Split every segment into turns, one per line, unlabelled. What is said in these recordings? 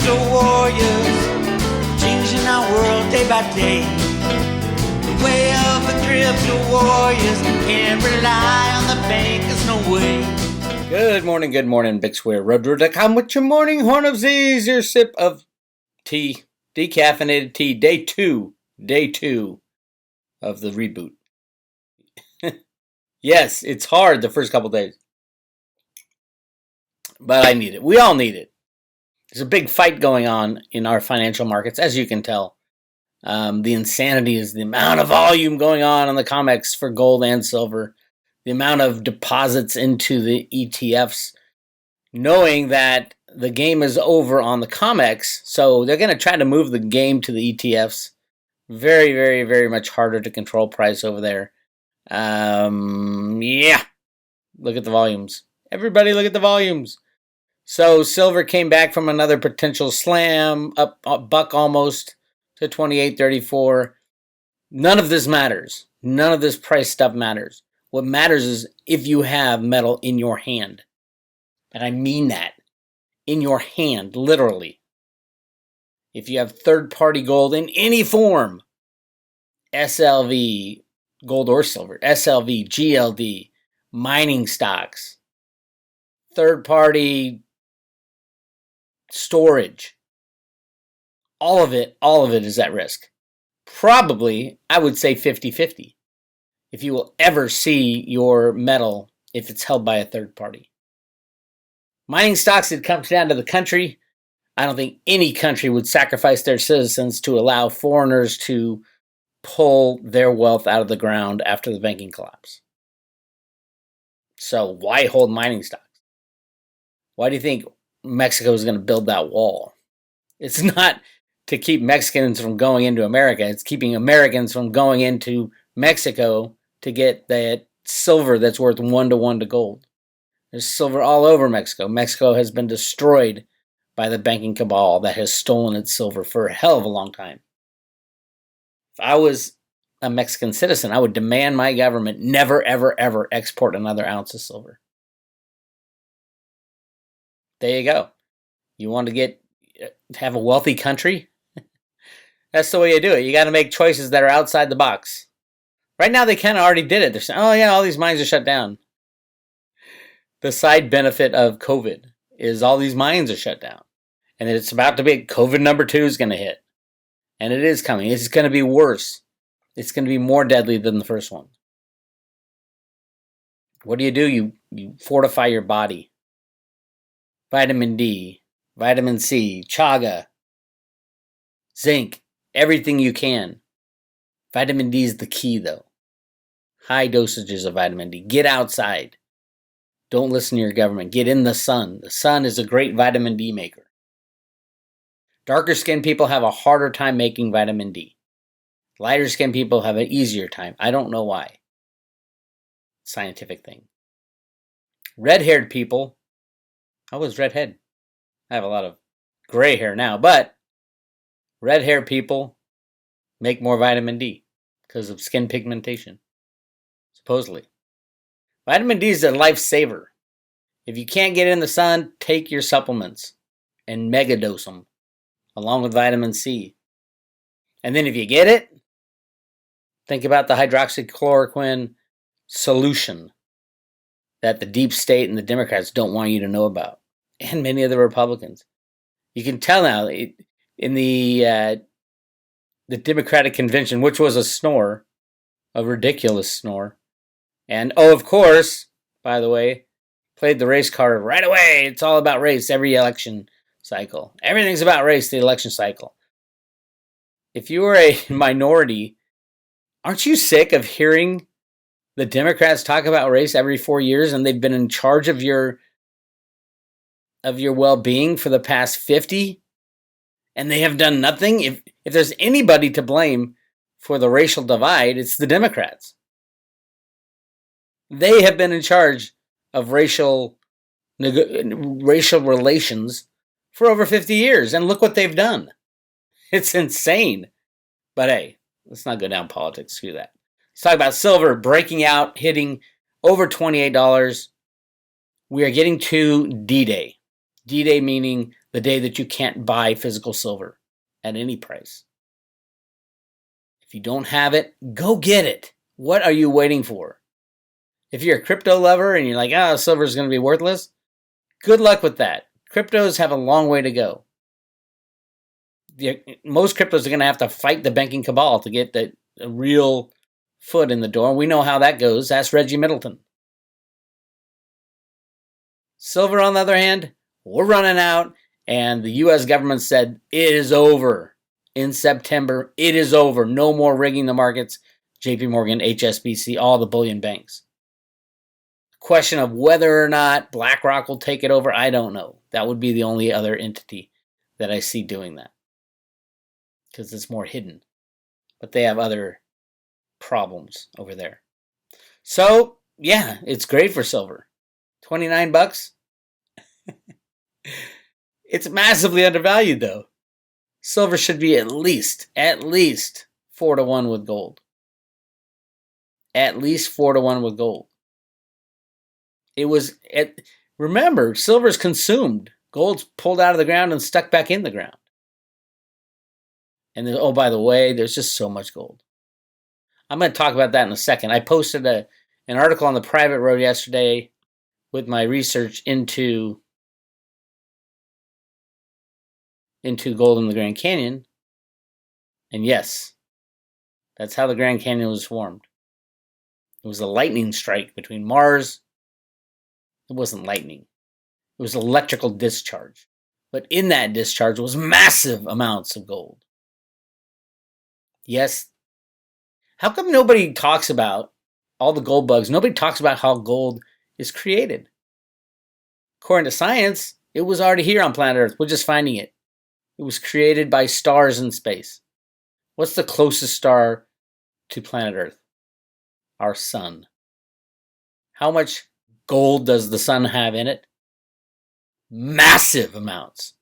crypto warriors, changing our world day by day. The way of the crypto warriors, can't rely on the bankers, no way.
Good morning, Bix Weir, Road.com with your morning horn of Z's, your sip of tea, decaffeinated tea, day two of the reboot. Yes, it's hard the first couple days, but I need it. We all need it. There's a big fight going on in our financial markets, as you can tell. The insanity is the amount of volume going on the COMEX for gold and silver, the amount of deposits into the ETFs, knowing that the game is over on the COMEX, so they're going to try to move the game to the ETFs. Very, very, very much harder to control price over there. Yeah. Look at the volumes. Everybody look at the volumes. So silver came back from another potential slam, up a buck almost to 28.34. None of this matters. None of this price stuff matters. What matters is if you have metal in your hand. And I mean that. In your hand, literally. If you have third-party gold in any form, SLV, gold or silver, SLV, GLD, mining stocks, third-party storage, all of it is at risk. Probably, I would say 50-50. If you will ever see your metal if it's held by a third party. Mining stocks, it comes down to the country. I don't think any country would sacrifice their citizens to allow foreigners to pull their wealth out of the ground after the banking collapse. So why hold mining stocks? Why do you think Mexico is going to build that wall? It's not to keep Mexicans from going into America. It's keeping Americans from going into Mexico to get that silver that's worth 1-to-1 to gold. There's silver all over Mexico. Mexico has been destroyed by the banking cabal that has stolen its silver for a hell of a long time. If I was a Mexican citizen, I would demand my government never, ever, ever export another ounce of silver. There you go. You want to have a wealthy country? That's the way you do it. You got to make choices that are outside the box. Right now, they kind of already did it. They're saying, oh yeah, all these mines are shut down. The side benefit of COVID is all these mines are shut down. And it's about to be, COVID number 2 is going to hit. And it is coming. It's going to be worse. It's going to be more deadly than the first one. What do? You fortify your body. Vitamin D, vitamin C, chaga, zinc, everything you can. Vitamin D is the key, though. High dosages of vitamin D. Get outside. Don't listen to your government. Get in the sun. The sun is a great vitamin D maker. Darker skinned people have a harder time making vitamin D. Lighter skinned people have an easier time. I don't know why. Scientific thing. Red-haired people. I was redhead. I have a lot of gray hair now, but red-haired people make more vitamin D because of skin pigmentation. Supposedly. Vitamin D is a lifesaver. If you can't get in the sun, take your supplements and megadose them along with vitamin C. And then if you get it, think about the hydroxychloroquine solution that the deep state and the Democrats don't want you to know about, and many of the Republicans. You can tell now in the Democratic convention, which was a snore, a ridiculous snore. And, of course, by the way, played the race card right away. It's all about race every election cycle. Everything's about race, the election cycle. If you were a minority, aren't you sick of hearing the Democrats talk about race every 4 years and they've been in charge of your well-being for the past 50? And they have done nothing? If there's anybody to blame for the racial divide, it's the Democrats. They have been in charge of racial relations for over 50 years, and look what they've done. It's insane. But hey, let's not go down politics. Screw that. Let's talk about silver breaking out, hitting over $28. We are getting to D-Day. D-Day meaning the day that you can't buy physical silver at any price. If you don't have it, go get it. What are you waiting for? If you're a crypto lover and you're like, silver is going to be worthless, good luck with that. Cryptos have a long way to go. Most cryptos are going to have to fight the banking cabal to get a real foot in the door. We know how that goes. That's Reggie Middleton. Silver, on the other hand, we're running out, and the U.S. government said it is over. In September, it is over. No more rigging the markets. JP Morgan, HSBC, all the bullion banks. Question of whether or not BlackRock will take it over, I don't know. That would be the only other entity that I see doing that, because it's more hidden. But they have other problems over there. So, yeah, it's great for silver. $29. It's massively undervalued, though. Silver should be at least 4-to-1 with gold. At least 4-to-1 with gold. Remember, silver's consumed. Gold's pulled out of the ground and stuck back in the ground. And by the way, there's just so much gold. I'm going to talk about that in a second. I posted an article on the private road yesterday with my research into gold in the Grand Canyon. And yes, that's how the Grand Canyon was formed. It was a lightning strike between Mars. It wasn't lightning. It was electrical discharge. But in that discharge was massive amounts of gold. Yes. How come nobody talks about all the gold bugs? Nobody talks about how gold is created. According to science, it was already here on planet Earth. We're just finding it. It was created by stars in space. What's the closest star to planet Earth? Our sun. How much gold does the sun have in it? Massive amounts.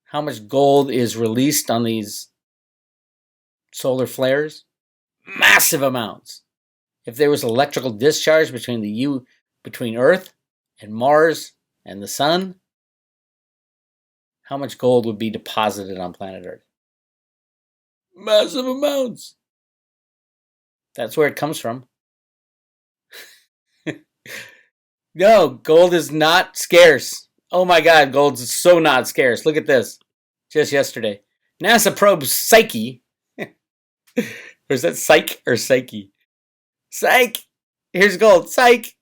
How much gold is released on these solar flares? Massive amounts. If there was electrical discharge between Earth and Mars and the sun, how much gold would be deposited on planet Earth? Massive amounts. That's where it comes from. No, gold is not scarce. Oh my God, gold's so not scarce. Look at this. Just yesterday. NASA probe Psyche. Or is that Psyche or Psyche? Psych! Here's gold. Psych!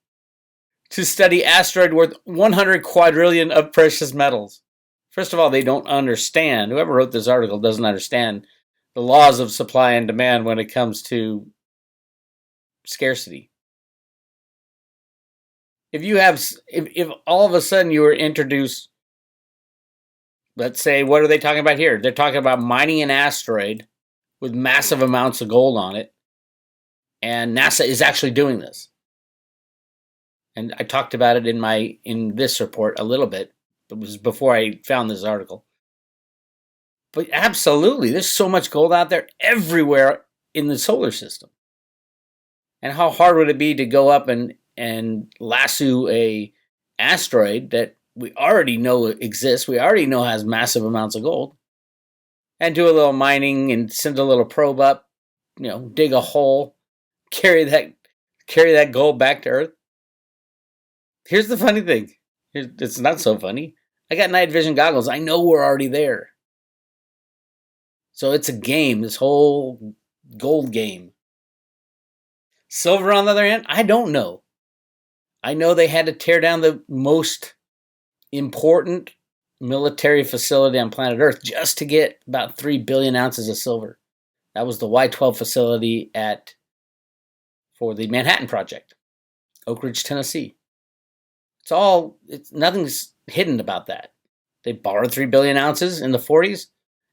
To study asteroid worth 100 quadrillion of precious metals. First of all, they don't understand. Whoever wrote this article doesn't understand the laws of supply and demand when it comes to scarcity. If all of a sudden you were introduced, let's say, what are they talking about here? They're talking about mining an asteroid with massive amounts of gold on it, and NASA is actually doing this. And I talked about it in this report a little bit. It was before I found this article. But absolutely, there's so much gold out there everywhere in the solar system. And how hard would it be to go up and lasso a asteroid that we already know exists, we already know has massive amounts of gold, and do a little mining and send a little probe up, dig a hole, carry that gold back to Earth? Here's the funny thing. It's not so funny. I got night vision goggles. I know we're already there. So it's a game, this whole gold game. Silver, on the other hand, I don't know. I know they had to tear down the most important military facility on planet Earth just to get about 3 billion ounces of silver. That was the Y-12 facility for the Manhattan Project, Oak Ridge, Tennessee. Nothing's hidden about that. They borrowed 3 billion ounces in the 40s,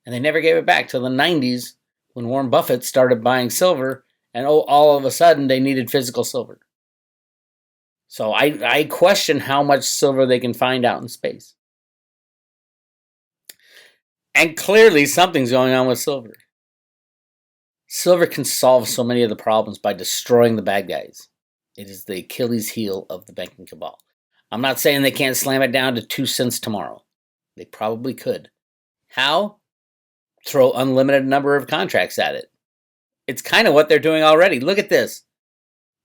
and they never gave it back till the 90s when Warren Buffett started buying silver, and all of a sudden they needed physical silver. So I question how much silver they can find out in space. And clearly something's going on with silver. Silver can solve so many of the problems by destroying the bad guys. It is the Achilles heel of the banking cabal. I'm not saying they can't slam it down to 2 cents tomorrow. They probably could. How? Throw unlimited number of contracts at it. It's kind of what they're doing already. Look at this.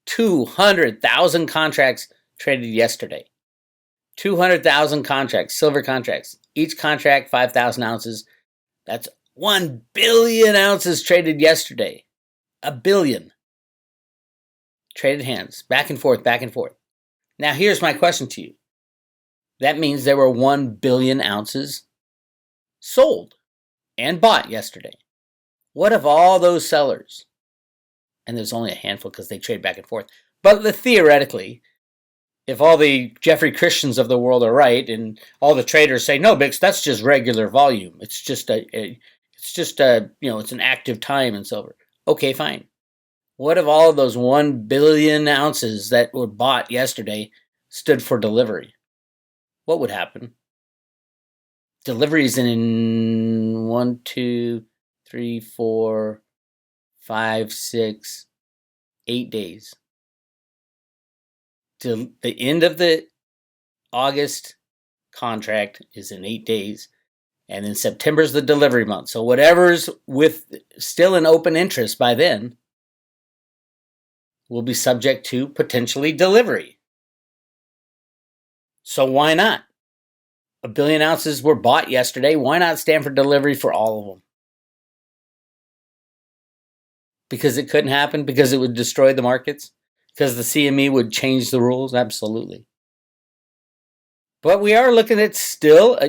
200,000 contracts traded yesterday. 200,000 contracts, silver contracts. Each contract 5,000 ounces. That's 1 billion ounces traded yesterday. A billion. Traded hands. Back and forth, back and forth. Now here's my question to you. That means there were 1 billion ounces sold and bought yesterday. What of all those sellers? And there's only a handful because they trade back and forth. But theoretically, if all the Jeffrey Christians of the world are right, and all the traders say, no, Bix, that's just regular volume. It's just it's an active time in silver. Okay, fine. What if all of those 1 billion ounces that were bought yesterday stood for delivery? What would happen? Deliveries in 1, 2, 3, 4, 5, 6, 8 days. To the end of the August contract is in 8 days. And then September's the delivery month. So whatever's with still an open interest by then will be subject to potentially delivery. So why not? 1 billion ounces were bought yesterday. Why not stand for delivery for all of them? Because it couldn't happen? Because it would destroy the markets? Because the CME would change the rules? Absolutely. But we are looking at still...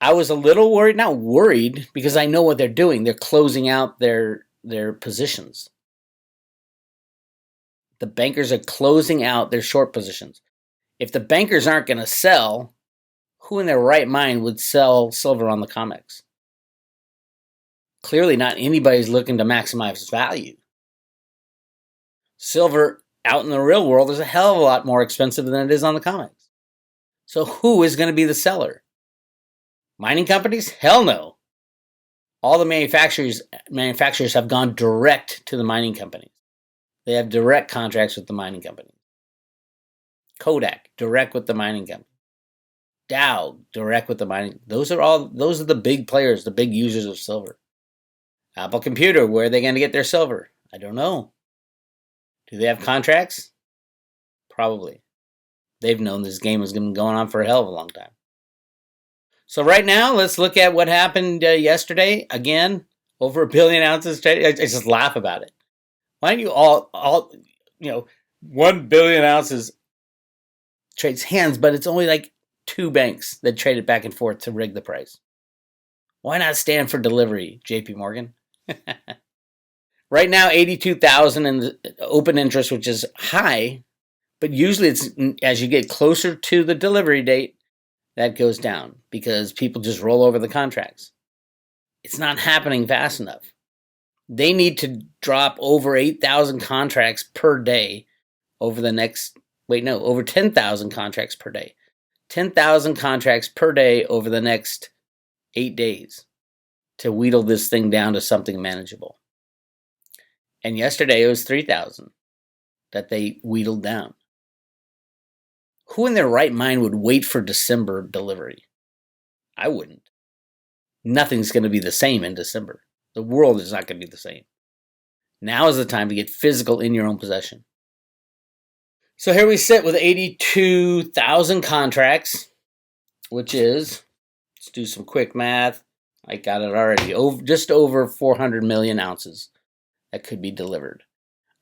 I was a little worried, not worried, because I know what they're doing. They're closing out their positions. The bankers are closing out their short positions. If the bankers aren't going to sell, who in their right mind would sell silver on the COMEX? Clearly not anybody's looking to maximize value. Silver out in the real world is a hell of a lot more expensive than it is on the COMEX. So who is going to be the seller? Mining companies? Hell no. All the manufacturers have gone direct to the mining companies. They have direct contracts with the mining companies. Kodak, direct with the mining company. Dow, direct with the mining. Those are the big players, the big users of silver. Apple Computer, where are they going to get their silver? I don't know. Do they have contracts? Probably. They've known this game has been going on for a hell of a long time. So right now, let's look at what happened yesterday. Again, over 1 billion ounces traded. I just laugh about it. Why don't you all 1 billion ounces trades hands, but it's only like 2 banks that trade it back and forth to rig the price. Why not stand for delivery, JP Morgan? Right now, 82,000 in the open interest, which is high, but usually it's as you get closer to the delivery date, that goes down because people just roll over the contracts. It's not happening fast enough. They need to drop over 8,000 contracts per day over 10,000 contracts per day. 10,000 contracts per day over the next 8 days to wheedle this thing down to something manageable. And yesterday it was 3,000 that they wheedled down. Who in their right mind would wait for December delivery? I wouldn't. Nothing's going to be the same in December. The world is not going to be the same. Now is the time to get physical in your own possession. So here we sit with 82,000 contracts, which is, let's do some quick math. I got it already. Just over 400 million ounces that could be delivered.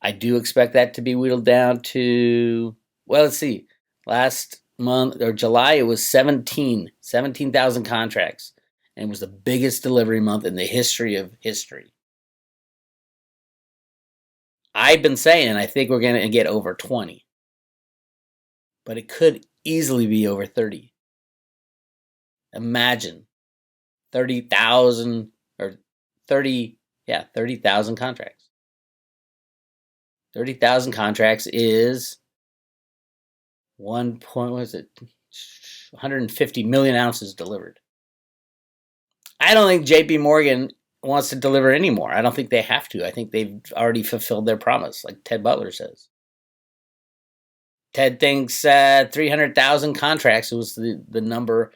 I do expect that to be wheedled down to, well, let's see. Last month, or July, it was 17,000 contracts. And it was the biggest delivery month in the history of history. I've been saying I think we're going to get over 20. But it could easily be over 30. Imagine 30,000 or 30,000 contracts. 30,000 contracts is 150 million ounces delivered. I don't think JP Morgan wants to deliver anymore. I don't think they have to. I think they've already fulfilled their promise, like Ted Butler says. Ted thinks 300,000 contracts was the number,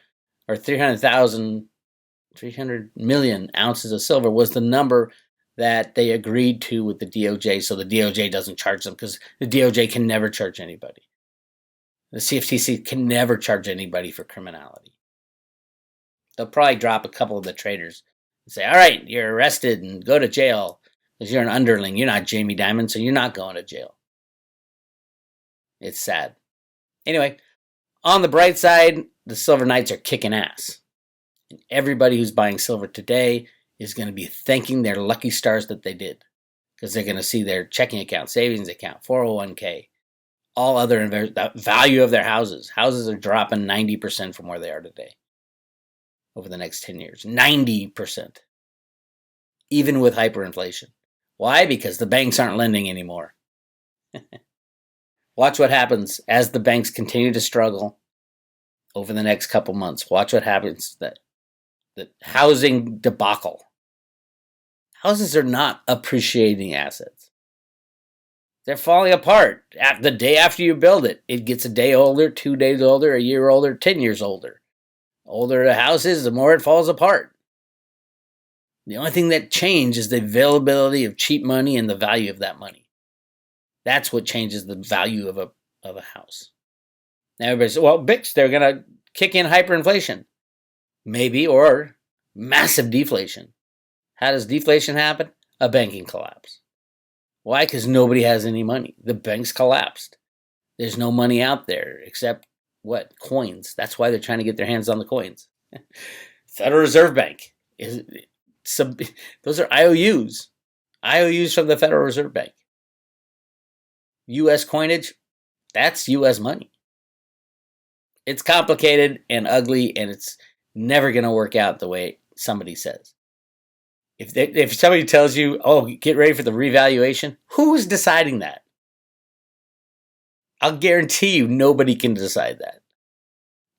or 300 million ounces of silver was the number that they agreed to with the DOJ, so the DOJ doesn't charge them, because the DOJ can never charge anybody. The CFTC can never charge anybody for criminality. They'll probably drop a couple of the traders and say, all right, you're arrested and go to jail because you're an underling. You're not Jamie Dimon, so you're not going to jail. It's sad. Anyway, on the bright side, the Silver Knights are kicking ass. And everybody who's buying silver today is going to be thanking their lucky stars that they did, because they're going to see their checking account, savings account, 401k, all other the value of their houses. Houses are dropping 90% from where they are today over the next 10 years. 90%. Even with hyperinflation. Why? Because the banks aren't lending anymore. Watch what happens as the banks continue to struggle over the next couple months. Watch what happens. The housing debacle. Houses are not appreciating assets. They're falling apart. The day after you build it, it gets a day older, 2 days older, a year older, 10 years older. The older the house is, the more it falls apart. The only thing that changes is the availability of cheap money and the value of that money. That's what changes the value of a house. Now everybody says, well, Bix, they're going to kick in hyperinflation. Maybe, or massive deflation. How does deflation happen? A banking collapse. Why? Because nobody has any money. The banks collapsed. There's no money out there except, what? Coins. That's why they're trying to get their hands on the coins. Federal Reserve Bank. Those are IOUs. IOUs from the Federal Reserve Bank. U.S. coinage, that's U.S. money. It's complicated and ugly, and it's never going to work out the way somebody says. If somebody tells you, oh, get ready for the revaluation, who's deciding that? I'll guarantee you nobody can decide that.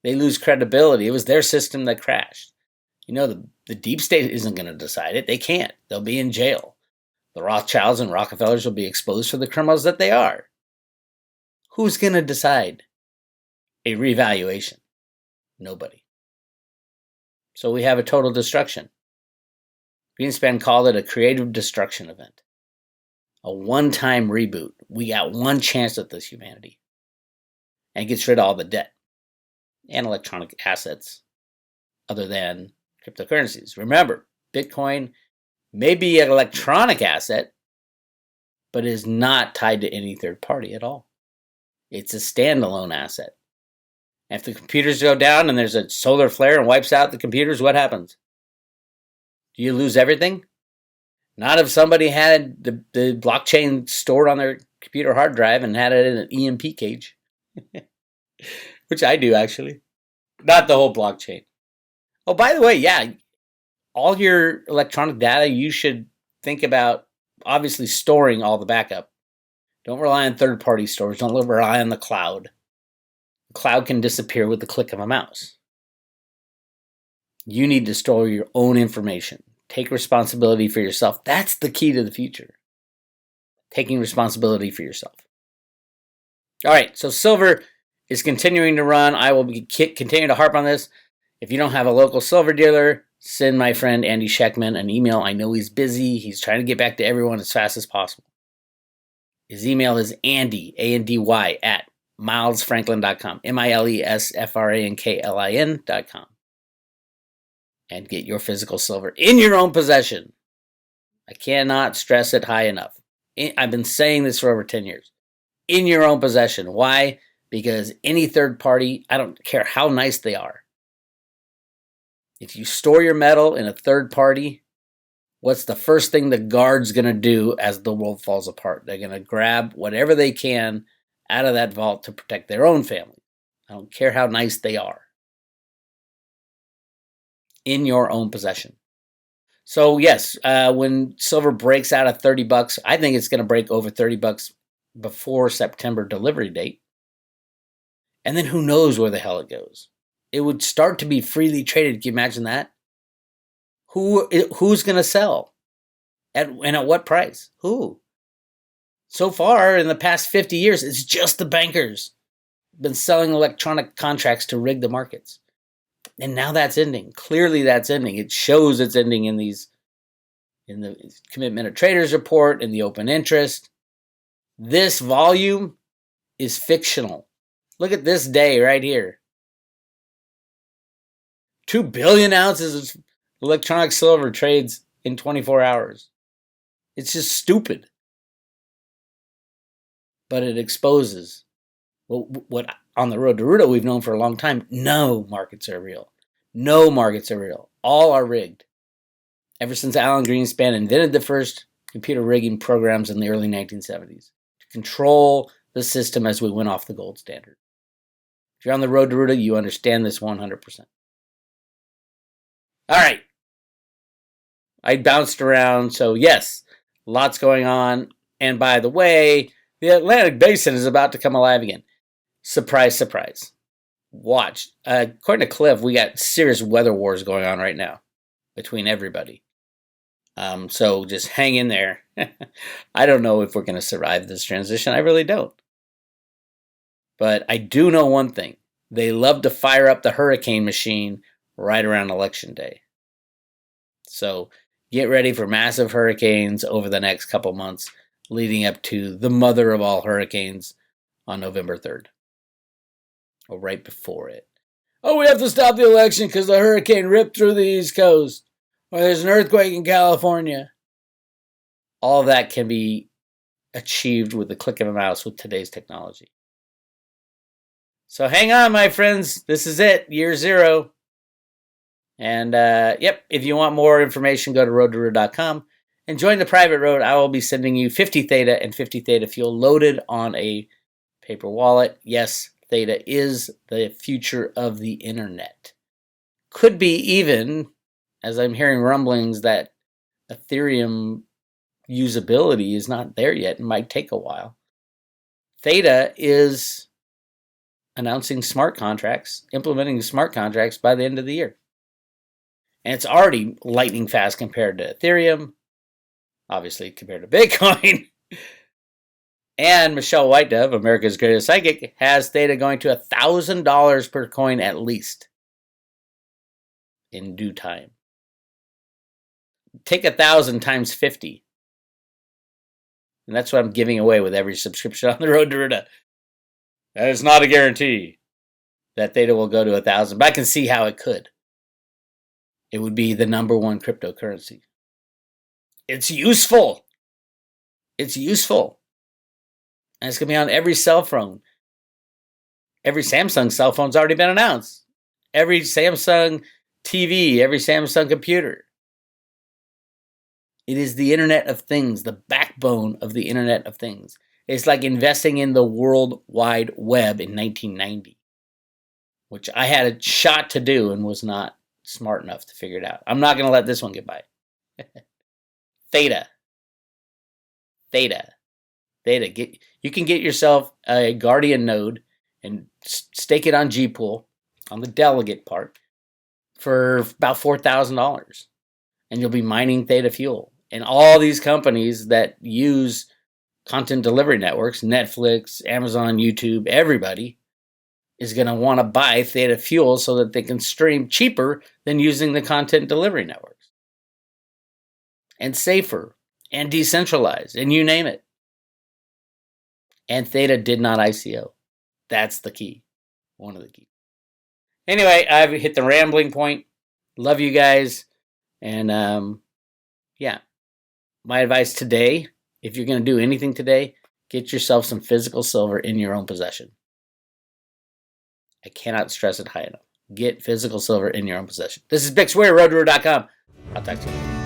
They lose credibility. It was their system that crashed. You know, the deep state isn't going to decide it. They can't. They'll be in jail. The Rothschilds and Rockefellers will be exposed for the criminals that they are. Who's going to decide a revaluation? Nobody. So we have a total destruction. Greenspan called it a creative destruction event. A one-time reboot. We got one chance at this, humanity. And gets rid of all the debt and electronic assets other than cryptocurrencies. Remember, Bitcoin may be an electronic asset, but is not tied to any third party at all. It's a standalone asset. If the computers go down and there's a solar flare and wipes out the computers, what happens? Do you lose everything? Not if somebody had the blockchain stored on their computer hard drive and had it in an EMP cage. Which I do, actually. Not the whole blockchain. Oh, by the way, yeah, all your electronic data, you should think about obviously storing all the backup. Don't rely on third-party storage. Don't rely on the cloud. The cloud can disappear with the click of a mouse. You need to store your own information. Take responsibility for yourself. That's the key to the future. Taking responsibility for yourself. All right, so silver is continuing to run. I will continue to harp on this. If you don't have a local silver dealer, send my friend Andy Scheckman an email. I know he's busy. He's trying to get back to everyone as fast as possible. His email is Andy, A-N-D-Y, at milesfranklin.com, milesfranklin.com. And get your physical silver in your own possession. I cannot stress it high enough. I've been saying this for over 10 years. In your own possession. Why? Because any third party, I don't care how nice they are. If you store your metal in a third party, what's the first thing the guard's going to do as the world falls apart? They're going to grab whatever they can out of that vault to protect their own family. I don't care how nice they are. In your own possession. So yes, when silver breaks out at $30, I think it's going to break over $30 before September delivery date. And then who knows where the hell it goes. It would start to be freely traded. Can you imagine that? Who's going to sell? And at what price? Who? So far, in the past 50 years, it's just the bankers. been selling electronic contracts to rig the markets. And now that's ending. Clearly that's ending. It shows it's ending in the Commitment of Traders report, in the open interest. This volume is fictional. Look at this day right here. 2 billion ounces of electronic silver trades in 24 hours. It's just stupid. But it exposes what on the road to Rudo we've known for a long time. No markets are real. No markets are real. All are rigged. Ever since Alan Greenspan invented the first computer rigging programs in the early 1970s to control the system as we went off the gold standard. If you're on the road to Rudo, you understand this 100%. All right. I bounced around, so yes, lots going on. And by the way, the Atlantic Basin is about to come alive again. Surprise, surprise. Watch. According to Cliff, we got serious weather wars going on right now between everybody. So just hang in there. I don't know if we're going to survive this transition. I really don't. But I do know one thing. They love to fire up the hurricane machine right around Election Day. So get ready for massive hurricanes over the next couple months leading up to the mother of all hurricanes on November 3rd. Or right before it. Oh, we have to stop the election because the hurricane ripped through the East Coast. Or there's an earthquake in California. All that can be achieved with the click of a mouse with today's technology. So hang on, my friends. This is it. Year 0. And, if you want more information, go to roadtorudo.com and join the private road. I will be sending you 50 Theta and 50 Theta fuel loaded on a paper wallet. Yes, Theta is the future of the internet. Could be even, as I'm hearing rumblings, that Ethereum usability is not there yet. It might take a while. Theta is announcing smart contracts, implementing smart contracts by the end of the year. And it's already lightning fast compared to Ethereum, obviously compared to Bitcoin. And Michelle Whitedove, America's greatest psychic, has Theta going to $1,000 per coin at least in due time. Take 1,000 times 50. And that's what I'm giving away with every subscription on the road to Rudo. That is not a guarantee that Theta will go to 1,000, but I can see how it could. It would be the number one cryptocurrency. It's useful. It's useful. And it's going to be on every cell phone. Every Samsung cell phone's already been announced. Every Samsung TV, every Samsung computer. It is the Internet of Things, the backbone of the Internet of Things. It's like investing in the World Wide Web in 1990, which I had a shot to do and was not smart enough to figure it out. I'm not going to let this one get by. Theta. You can get yourself a Guardian node and stake it on Gpool, on the delegate part, for about $4,000. And you'll be mining Theta fuel. And all these companies that use content delivery networks, Netflix, Amazon, YouTube, everybody, is going to want to buy Theta fuel so that they can stream cheaper than using the content delivery networks. And safer, and decentralized, and you name it. And Theta did not ICO. That's the key. One of the keys. Anyway, I've hit the rambling point. Love you guys. And, my advice today, if you're going to do anything today, get yourself some physical silver in your own possession. I cannot stress it high enough. Get physical silver in your own possession. This is Bix Weir, roadtorudo.com. I'll talk to you later.